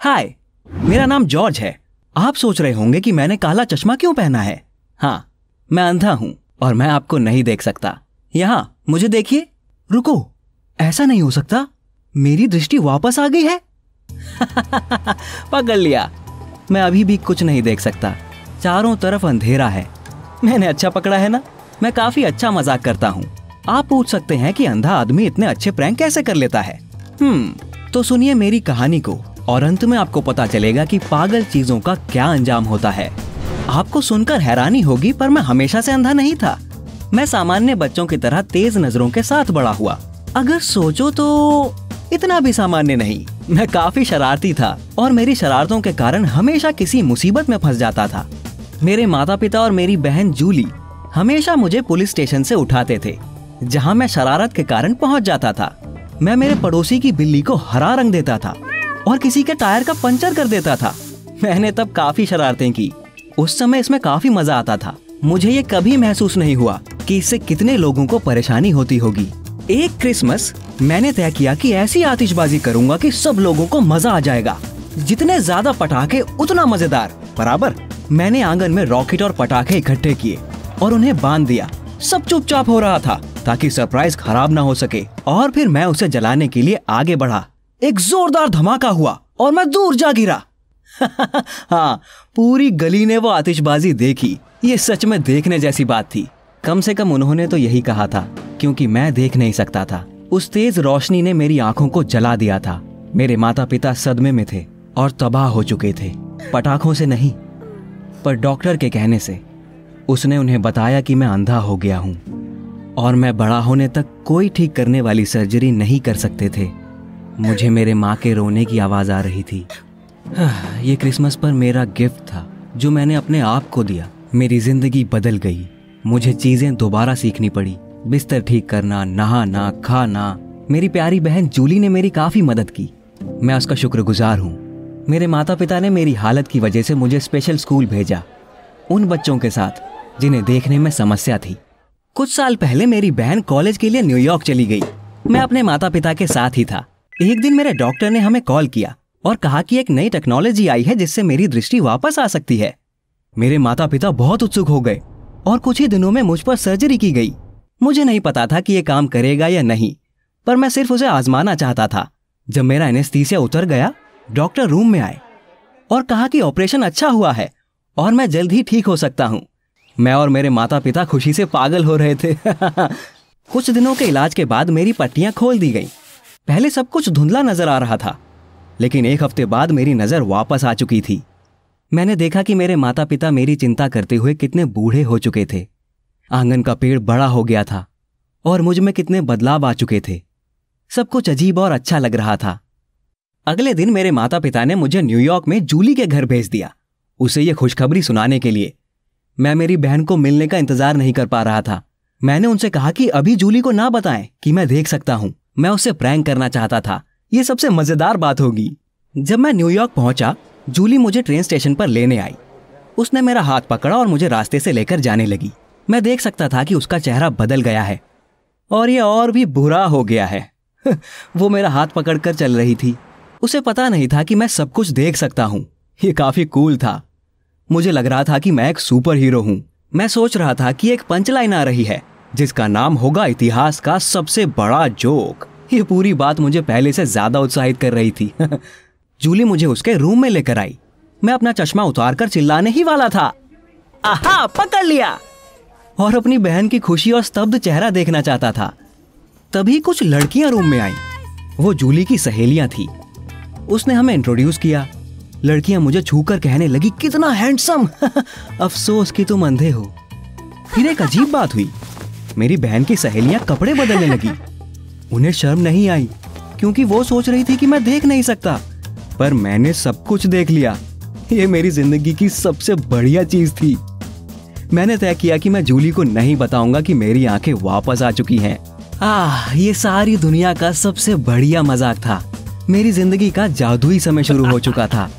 हाय, मेरा नाम जॉर्ज है। आप सोच रहे होंगे कि मैंने काला चश्मा क्यों पहना है। हाँ, मैं अंधा हूँ और मैं आपको नहीं देख सकता। यहाँ मुझे देखिए। रुको, ऐसा नहीं हो सकता, मेरी दृष्टि वापस आ गई है। पकड़ लिया। मैं अभी भी कुछ नहीं देख सकता, चारों तरफ अंधेरा है। मैंने अच्छा पकड़ा है ना? मैं काफी अच्छा मजाक करता हूँ। आप पूछ सकते हैं कि अंधा आदमी इतने अच्छे प्रैंक कैसे कर लेता है। तो सुनिए मेरी कहानी को और अंत में आपको पता चलेगा कि पागल चीजों का क्या अंजाम होता है। आपको सुनकर हैरानी होगी, पर मैं हमेशा से अंधा नहीं था। मैं सामान्य बच्चों की तरह तेज नजरों के साथ बड़ा हुआ। अगर सोचो तो इतना भी सामान्य नहीं। मैं काफी शरारती था और मेरी शरारतों के कारण हमेशा किसी मुसीबत में फंस जाता था। मेरे माता पिता और मेरी बहन जूली हमेशा मुझे पुलिस स्टेशन से उठाते थे, जहाँ मैं शरारत के कारण पहुँच जाता था। मैं मेरे पड़ोसी की बिल्ली को हरा रंग देता था और किसी के टायर का पंचर कर देता था। मैंने तब काफी शरारतें की। उस समय इसमें काफी मजा आता था। मुझे ये कभी महसूस नहीं हुआ कि इससे कितने लोगों को परेशानी होती होगी। एक क्रिसमस मैंने तय किया कि ऐसी आतिशबाजी करूंगा कि सब लोगों को मजा आ जाएगा। जितने ज्यादा पटाखे उतना मजेदार। बराबर। मैंने आंगन में रॉकेट और पटाखे इकट्ठे किए और उन्हें बांध दिया। सब चुपचाप हो रहा था ताकि सरप्राइज खराब ना हो सके। और फिर मैं उसे जलाने के लिए आगे बढ़ा। एक जोरदार धमाका हुआ और मैं दूर जा गिरा। हाँ, पूरी गली ने वो आतिशबाजी देखी। ये सच में देखने जैसी बात थी। कम से कम उन्होंने तो यही कहा था, क्योंकि मैं देख नहीं सकता था। उस तेज रोशनी ने मेरी आंखों को जला दिया था। मेरे माता पिता सदमे में थे और तबाह हो चुके थे। पटाखों से नहीं, पर डॉक्टर के कहने से। उसने उन्हें बताया कि मैं अंधा हो गया हूँ और मैं बड़ा होने तक कोई ठीक करने वाली सर्जरी नहीं कर सकते थे। मुझे मेरे माँ के रोने की आवाज आ रही थी। ये क्रिसमस पर मेरा गिफ्ट था जो मैंने अपने आप को दिया। मेरी जिंदगी बदल गई। मुझे चीजें दोबारा सीखनी पड़ी। बिस्तर ठीक करना, नहाना, खाना। मेरी प्यारी बहन जूली ने मेरी काफी मदद की। मैं उसका शुक्रगुजार हूँ। मेरे माता पिता ने मेरी हालत की वजह से मुझे स्पेशल स्कूल भेजा, उन बच्चों के साथ जिन्हें देखने में समस्या थी। कुछ साल पहले मेरी बहन कॉलेज के लिए न्यूयॉर्क चली गई। मैं अपने माता पिता के साथ ही था। एक दिन मेरे डॉक्टर ने हमें कॉल किया और कहा कि एक नई टेक्नोलॉजी आई है जिससे मेरी दृष्टि वापस आ सकती है। मेरे माता पिता बहुत उत्सुक हो गए और कुछ ही दिनों में मुझ पर सर्जरी की गई। मुझे नहीं पता था कि ये काम करेगा या नहीं, पर मैं सिर्फ उसे आजमाना चाहता था। जब मेरा एनेस्थीसिया उतर गया, डॉक्टर रूम में आए और कहा कि ऑपरेशन अच्छा हुआ है और मैं जल्द ही ठीक हो सकता हूँ। मैं और मेरे माता पिता खुशी से पागल हो रहे थे। कुछ दिनों के इलाज के बाद मेरी पट्टियां खोल दी गई। पहले सब कुछ धुंधला नजर आ रहा था, लेकिन एक हफ्ते बाद मेरी नजर वापस आ चुकी थी। मैंने देखा कि मेरे माता पिता मेरी चिंता करते हुए कितने बूढ़े हो चुके थे। आंगन का पेड़ बड़ा हो गया था और मुझ में कितने बदलाव आ चुके थे। सब कुछ अजीब और अच्छा लग रहा था। अगले दिन मेरे माता पिता ने मुझे न्यूयॉर्क में जूली के घर भेज दिया, उसे ये खुशखबरी सुनाने के लिए। मैं मेरी बहन को मिलने का इंतजार नहीं कर पा रहा था। मैंने उनसे कहा कि अभी जूली को ना बताएं कि मैं देख सकता हूं। मैं उससे प्रैंक करना चाहता था। ये सबसे मजेदार बात होगी। जब मैं न्यूयॉर्क पहुंचा, जूली मुझे ट्रेन स्टेशन पर लेने आई। उसने मेरा हाथ पकड़ा और मुझे रास्ते से लेकर जाने लगी। मैं देख सकता था कि उसका चेहरा बदल गया है और ये और भी बुरा हो गया है। वो मेरा हाथ पकड़कर चल रही थी। उसे पता नहीं था कि मैं सब कुछ देख सकता हूँ। ये काफी कूल था। मुझे लग रहा था कि मैं एक सुपर हीरो हूँ। मैं सोच रहा था कि एक पंचलाइन आ रही है जिसका नाम होगा इतिहास का सबसे बड़ा जोक। ये पूरी बात मुझे पहले से ज्यादा उत्साहित कर रही थी। जूली मुझे उसके रूम में लेकर आई। मैं अपना चश्मा उतारकर चिल्लाने ही वाला था, आहा, पकड़ लिया, और अपनी बहन की खुशी और स्तब्ध चेहरा देखना चाहता था। तभी कुछ लड़कियां रूम में आईं। वो जूली की सहेलियां थी। उसने हमें इंट्रोड्यूस किया। लड़कियां मुझे छूकर कहने लगी, कितना हैंडसम। अफसोस कि तुम अंधे हो। फिर एक अजीब बात हुई। मेरी बहन की सहेलियां कपड़े बदलने लगी। उन्हें शर्म नहीं आई क्योंकि वो सोच रही थी कि मैं देख नहीं सकता, पर मैंने सब कुछ देख लिया। ये मेरी जिंदगी की सबसे बढ़िया चीज थी। मैंने तय किया कि मैं जूली को नहीं बताऊंगा कि मेरी आंखें वापस आ चुकी हैं। ये सारी दुनिया का सबसे बढ़िया मजाक था। मेरी जिंदगी का जादुई समय शुरू हो चुका था।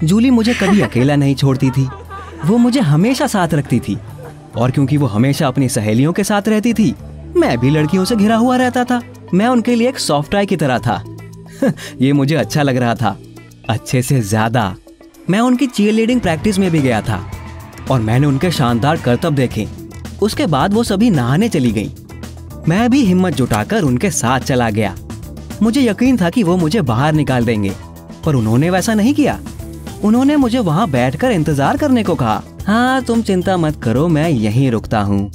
जूली मुझे कभी अकेला नहीं छोड़ती थी। वो मुझे हमेशा साथ रखती थी और क्योंकि वो हमेशा अपनी सहेलियों के साथ रहती थी, मैं भी लड़कियों से घिरा हुआ रहता था। मैं उनके लिए एक सॉफ्ट टॉय की तरह था। ये मुझे अच्छा लग रहा था। अच्छे से ज्यादा। मैं उनकी चीयरलीडिंग प्रैक्टिस में भी गया था और मैंने उनके शानदार करतब देखे। उसके बाद वो सभी नहाने चली गईं। मैं भी हिम्मत जुटाकर उनके साथ चला गया। मुझे यकीन था कि वो मुझे बाहर निकाल देंगे, पर उन्होंने वैसा नहीं किया। उन्होंने मुझे वहां बैठकर इंतजार करने को कहा। हाँ, तुम चिंता मत करो, मैं यहीं रुकता हूँ।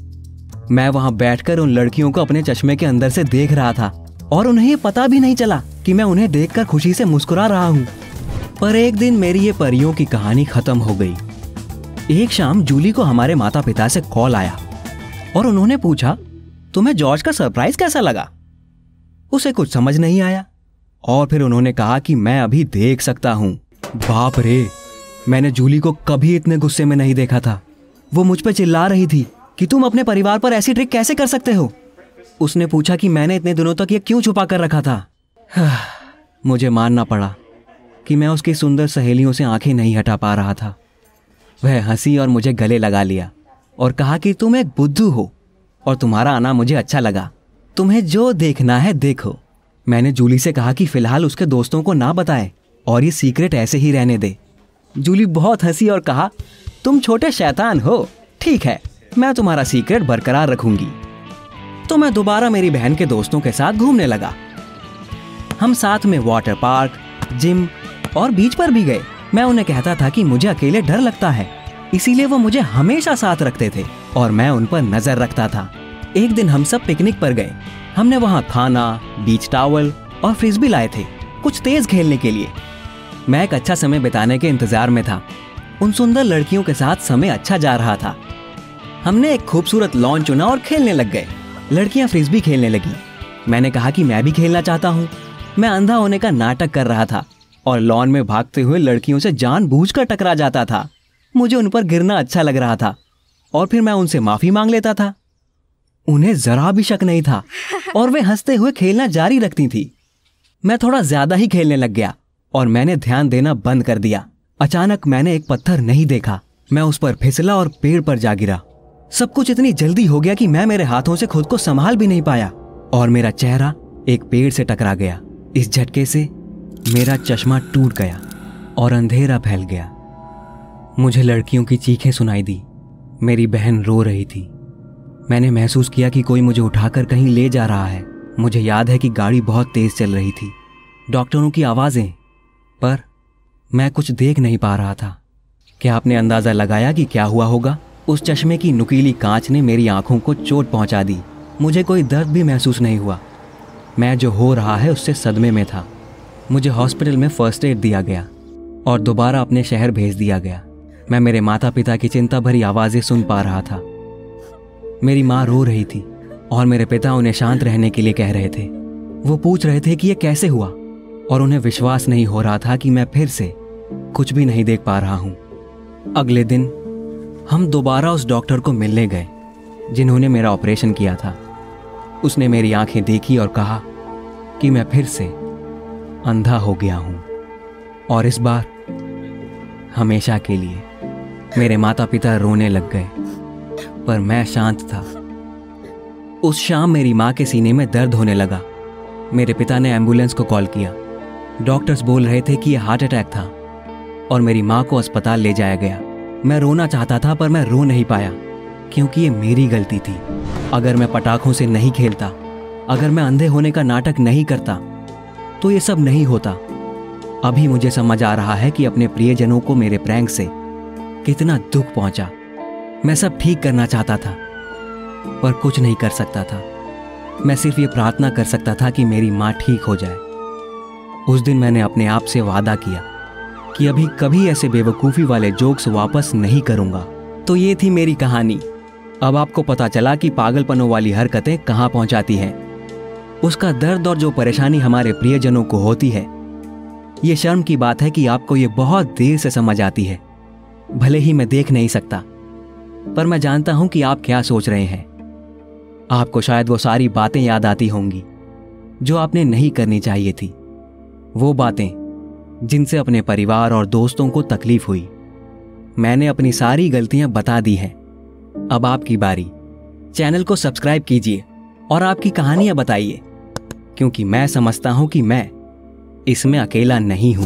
मैं वहां बैठकर उन लड़कियों को अपने चश्मे के अंदर से देख रहा था और उन्हें पता भी नहीं चला कि मैं उन्हें देखकर खुशी से मुस्कुरा रहा हूँ। पर एक दिन मेरी ये परियों की कहानी खत्म हो गई। एक शाम जूली को हमारे माता पिता से कॉल आया और उन्होंने पूछा, तुम्हें जॉर्ज का सरप्राइज कैसा लगा? उसे कुछ समझ नहीं आया और फिर उन्होंने कहा कि मैं अभी देख सकता हूं। बाप रे, मैंने जूली को कभी इतने गुस्से में नहीं देखा था। वो मुझ पर चिल्ला रही थी कि तुम अपने परिवार पर ऐसी ट्रिक कैसे कर सकते हो। उसने पूछा कि मैंने इतने दिनों तक ये क्यों छुपा कर रखा था। मुझे मानना पड़ा कि मैं उसकी सुंदर सहेलियों से आंखें नहीं हटा पा रहा था। वह हंसी और मुझे गले लगा लिया और कहा कि तुम एक बुद्धू हो और तुम्हारा आना मुझे अच्छा लगा। तुम्हें जो देखना है देखो। मैंने जूली से कहा कि फिलहाल उसके दोस्तों को ना बताए और ये सीक्रेट ऐसे ही रहने दे। जूली बहुत हंसी और कहा, तुम छोटे शैतान हो, ठीक है, मैं तुम्हारा सीक्रेट बरकरार रखूंगी। तो मैं दोबारा मेरी बहन के दोस्तों के साथ घूमने लगा। हम साथ में वाटर पार्क, जिम और बीच पर भी गए। मैं उन्हें कहता था कि मुझे अकेले डर लगता है, इसीलिए वो मुझे हमेशा साथ रखते थे और मैं उन पर नजर रखता था। एक दिन हम सब पिकनिक पर गए। हमने वहाँ खाना, बीच टॉवल और फ्रिस्बी लाए थे, कुछ तेज खेलने के लिए। मैं एक अच्छा समय बिताने के इंतजार में था। उन सुंदर लड़कियों के साथ समय अच्छा जा रहा था। हमने एक खूबसूरत लॉन चुना और खेलने लग गए। लड़कियां फ्रिस्बी खेलने लगी। मैंने कहा कि मैं भी खेलना चाहता हूँ। मैं अंधा होने का नाटक कर रहा था और लॉन में भागते हुए लड़कियों से जानबूझकर टकरा जाता था। मुझे उन पर गिरना अच्छा लग रहा था और फिर मैं उनसे माफी मांग लेता था। उन्हें जरा भी शक नहीं था और वे हंसते हुए खेलना जारी रखती थी। मैं थोड़ा ज्यादा ही खेलने लग गया और मैंने ध्यान देना बंद कर दिया। अचानक मैंने एक पत्थर नहीं देखा। मैं उस पर फिसला और पेड़ पर जा गिरा। सब कुछ इतनी जल्दी हो गया कि मैं मेरे हाथों से खुद को संभाल भी नहीं पाया और मेरा चेहरा एक पेड़ से टकरा गया। इस झटके से मेरा चश्मा टूट गया और अंधेरा फैल गया। मुझे लड़कियों की चीखें सुनाई दी। मेरी बहन रो रही थी। मैंने महसूस किया कि कोई मुझे उठाकर कहीं ले जा रहा है। मुझे याद है कि गाड़ी बहुत तेज चल रही थी, डॉक्टरों की आवाजें, पर मैं कुछ देख नहीं पा रहा था। क्या आपने अंदाजा लगाया कि क्या हुआ होगा? उस चश्मे की नुकीली कांच ने मेरी आंखों को चोट पहुंचा दी। मुझे कोई दर्द भी महसूस नहीं हुआ। मैं जो हो रहा है उससे सदमे में था। मुझे हॉस्पिटल में फर्स्ट एड दिया गया और दोबारा अपने शहर भेज दिया गया। मैं मेरे माता पिता की चिंता भरी आवाज़ें सुन पा रहा था। मेरी माँ रो रही थी और मेरे पिता उन्हें शांत रहने के लिए कह रहे थे। वो पूछ रहे थे कि यह कैसे हुआ और उन्हें विश्वास नहीं हो रहा था कि मैं फिर से कुछ भी नहीं देख पा रहा हूँ। अगले दिन हम दोबारा उस डॉक्टर को मिलने गए जिन्होंने मेरा ऑपरेशन किया था। उसने मेरी आंखें देखी और कहा कि मैं फिर से अंधा हो गया हूँ और इस बार हमेशा के लिए। मेरे माता पिता रोने लग गए पर मैं शांत था। उस शाम मेरी माँ के सीने में दर्द होने लगा। मेरे पिता ने एम्बुलेंस को कॉल किया। डॉक्टर्स बोल रहे थे कि यह हार्ट अटैक था और मेरी माँ को अस्पताल ले जाया गया। मैं रोना चाहता था पर मैं रो नहीं पाया क्योंकि ये मेरी गलती थी। अगर मैं पटाखों से नहीं खेलता, अगर मैं अंधे होने का नाटक नहीं करता तो ये सब नहीं होता। अभी मुझे समझ आ रहा है कि अपने प्रियजनों को मेरे प्रैंक से कितना दुख पहुंचा। मैं सब ठीक करना चाहता था पर कुछ नहीं कर सकता था। मैं सिर्फ ये प्रार्थना कर सकता था कि मेरी माँ ठीक हो जाए। उस दिन मैंने अपने आप से वादा किया कि अभी कभी ऐसे बेवकूफ़ी वाले जोक्स वापस नहीं करूंगा। तो ये थी मेरी कहानी। अब आपको पता चला कि पागलपनों वाली हरकतें कहाँ पहुंचाती हैं। उसका दर्द और जो परेशानी हमारे प्रियजनों को होती है। ये शर्म की बात है कि आपको ये बहुत देर से समझ आती है। भले ही मैं देख नहीं सकता पर मैं जानता हूं कि आप क्या सोच रहे हैं। आपको शायद वो सारी बातें याद आती होंगी जो आपने नहीं करनी चाहिए थी। वो बातें जिनसे अपने परिवार और दोस्तों को तकलीफ हुई। मैंने अपनी सारी गलतियां बता दी हैं। अब आपकी बारी। चैनल को सब्सक्राइब कीजिए और आपकी कहानियां बताइए क्योंकि मैं समझता हूं कि मैं इसमें अकेला नहीं हूं।